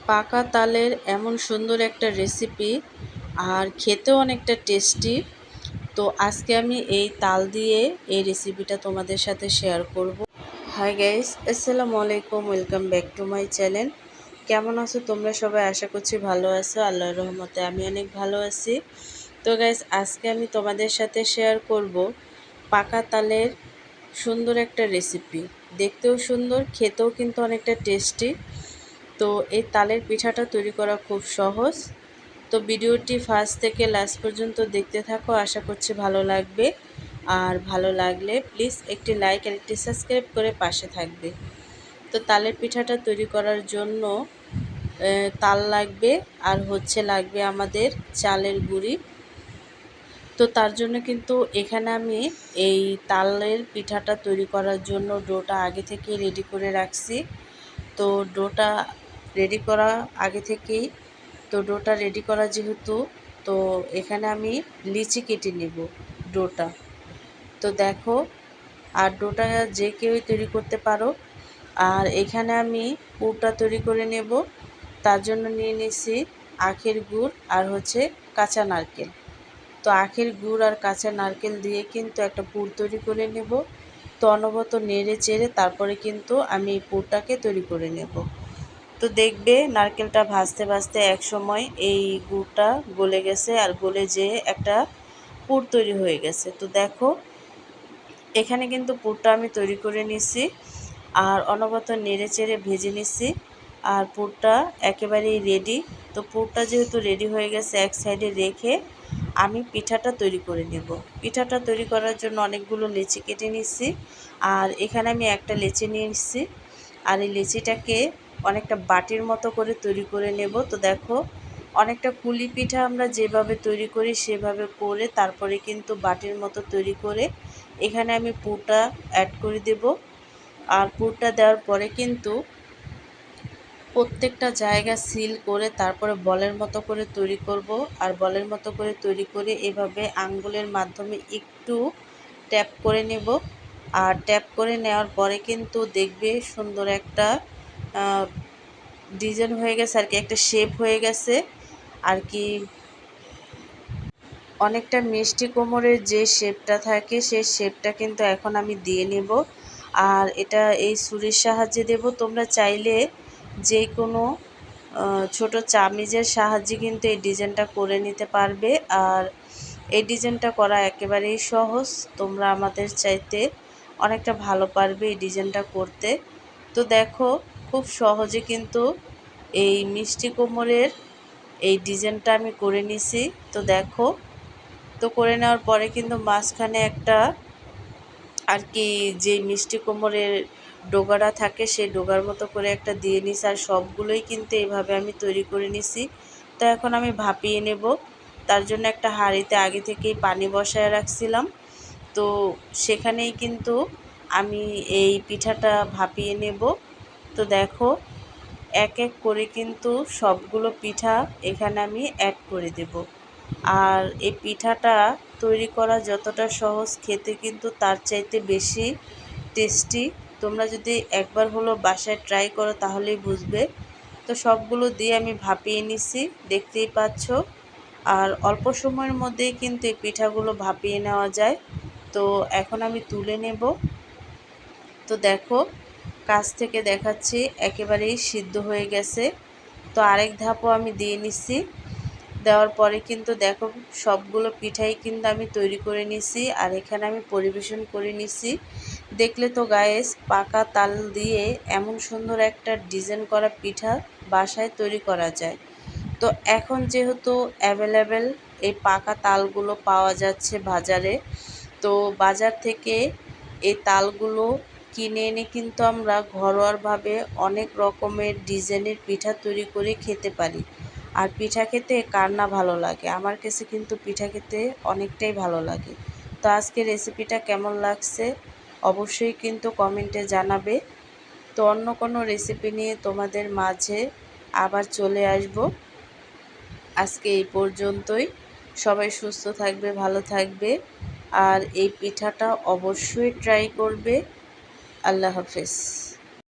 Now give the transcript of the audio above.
পাকা তালের এমন সুন্দর একটা রেসিপি আর খেতেও অনেকটা টেস্টি। তো আজকে আমি এই তাল দিয়ে এই রেসিপিটা তোমাদের সাথে শেয়ার করব। হাই গাইস, আসসালামু আলাইকুম, welcome back to my channel. কেমন আছো তোমরা সবাই? আশা করছি ভালো আছো। আল্লাহর রহমতে আমি অনেক ভালো আছি। তো গাইস, আজকে আমি তোমাদের সাথে শেয়ার করব পাকা তালের সুন্দর একটা রেসিপি। দেখতেও সুন্দর, খেতেও কিন্তু অনেকটা টেস্টি। তো এই তালের পিঠাটা তৈরি করা খুব সহজ। তো ভিডিওটি ফার্স্ট থেকে লাস্ট পর্যন্ত দেখতে থাকো, আশা করছি ভালো লাগবে। আর ভালো লাগলে প্লিজ একটি লাইক আর একটি সাবস্ক্রাইব করে পাশে থাকবে। তো তালের পিঠাটা তৈরি করার জন্য তাল লাগবে, আর লাগবে আমাদের চালের গুঁড়ি। তো তার জন্য কিন্তু এখানে আমি এই তালের পিঠাটা তৈরি করার জন্য ডোটা আগে থেকে রেডি করে রাখছি। তো ডোটা রেডি করা আগে থেকেই, তো ডোটা রেডি করা যেহেতু, তো এখানে আমি লিচি কেটে নেব ডোটা। তো দেখো, আর ডোটা যে কেউই তৈরি করতে পারো। আর এখানে আমি পুরটা তৈরি করে নেব। তার জন্য নিয়ে নিয়েছি আখের গুড় আর কাঁচা নারকেল। তো আখের গুড় আর কাঁচা নারকেল দিয়ে কিন্তু একটা পুর তৈরি করে নেব। তো অনবরত নেড়ে চেড়ে তারপরে কিন্তু আমি এই পুরটাকে তৈরি করে নেব। তো দেখবে নারকেলটা ভাজতে ভাজতে এক সময় এই গুড়টা গলে গেছে, আর গলে যেয়ে একটা পুর তৈরি হয়ে গেছে। তো দেখো, এখানে কিন্তু পুরটা আমি তৈরি করে নিছি, আর অনবরত নেড়ে চেড়ে ভেজে নিছি। আর পুরটা একেবারেই রেডি। তো পুরটা যেহেতু রেডি হয়ে গেছে, এক সাইডে রেখে আমি পিঠাটা তৈরি করে নেব। পিঠাটা তৈরি করার জন্য অনেকগুলো লেচি কেটে নিচ্ছি। আর এখানে আমি একটা লেচি নিয়ে নিচ্ছি, আর এই লেচিটাকে অনেকটা বাটির মতো করে তৈরি করে নেব। তো দেখো, অনেকটা পুলি পিঠা আমরা যেভাবে তৈরি করি সেভাবে করে তারপরে কিন্তু বাটির মতো তৈরি করে এখানে আমি পুরটা অ্যাড করে দেব। আর পুরটা দেওয়ার পরে কিন্তু প্রত্যেকটা জায়গা সিল করে তারপরে বলের মতো করে তৈরি করব। আর বলের মতো করে তৈরি করে এভাবে আঙ্গুলের মাধ্যমে একটু ট্যাপ করে নেব। আর ট্যাপ করে নেওয়ার পরে কিন্তু দেখবে সুন্দর একটা ডিজাইন হয়ে গেছে, আর কি একটা শেপ হয়ে গেছে আর কি। অনেকটা মিষ্টি কোমরের যে শেপটা থাকে সেই শেপটা কিন্তু এখন আমি দিয়ে নেব। আর এটা এই ছুরির সাহায্যে দেব। তোমরা চাইলে যে কোনো ছোট চামিচের সাহায্যে কিন্তু এই ডিজাইনটা করে নিতে পারবে। আর এই ডিজাইনটা করা একেবারেই সহজ। তোমরা আমাদের চাইতে অনেকটা ভালো পারবে এই ডিজাইনটা করতে। তো দেখো, খুব সহজে কিন্তু এই মিষ্টি কোমরের এই ডিজাইনটা আমি করে নিছি। তো দেখো, তো করে নেওয়ার পরে কিন্তু মাঝখানে একটা আর কি যে মিষ্টি কোমরের ডোগাটা থাকে সেই ডোগার মতো করে একটা দিয়ে নিছি। আর সবগুলোই কিন্তু এইভাবে আমি তৈরি করে নিছি। তো এখন আমি ভাপিয়ে নেব। তার জন্য একটা হাঁড়িতে আগে থেকেই পানি বসায় রাখছিলাম। তো সেখানেই কিন্তু আমি এই পিঠাটা ভাপিয়ে নেব। তো দেখো, এক এক করে কিন্তু সবগুলো পিঠা এখানে আমি অ্যাড করে দেব। আর এই পিঠাটা তৈরি করা যতটা সহজ, খেতে কিন্তু তার চাইতে বেশি টেস্টি। তোমরা যদি একবার হলো বাসায় ট্রাই করো তাহলেই বুঝবে। তো সবগুলো দিয়ে আমি ভাপিয়ে নিছি, দেখতেই পাচ্ছ। আর অল্প সময়ের মধ্যেই কিন্তু এই পিঠাগুলো ভাপিয়ে নেওয়া যায়। তো এখন আমি তুলে নেব। তো দেখো, কাছ থেকে দেখাচ্ছি একেবারেই সিদ্ধ হয়ে গেছে। তো আরেক ধাপও আমি দিয়ে নিচ্ছি। দেওয়ার পরে কিন্তু দেখো, সবগুলো পিঠাই কিন্তু আমি তৈরি করে নিছি, আর এখানে আমি পরিবেশন করে নিছি। দেখলে তো গায়েস, পাকা তাল দিয়ে এমন সুন্দর একটা ডিজাইন করা পিঠা বাসায় তৈরি করা যায়। তো এখন যেহেতু অ্যাভেলেবেল এই পাকা তালগুলো পাওয়া যাচ্ছে বাজারে, তো বাজার থেকে এই তালগুলো কিনে এনে কিন্তু আমরা ঘরোয়াভাবে অনেক রকমের ডিজাইনের পিঠা তৈরি করে খেতে পারি। আর পিঠা খেতে কার না ভালো লাগে? আমার কাছে কিন্তু পিঠা খেতে অনেকটাই ভালো লাগে। তো আজকে রেসিপিটা কেমন লাগছে অবশ্যই কিন্তু কমেন্টে জানাবে। তো অন্য কোনো রেসিপি নিয়ে তোমাদের মাঝে আবার চলে আসব। আজকে এই পর্যন্তই। সবাই সুস্থ থাকবে, ভালো থাকবে, আর এই পিঠাটা অবশ্যই ট্রাই করবে। আল্লাহ হাফেজ।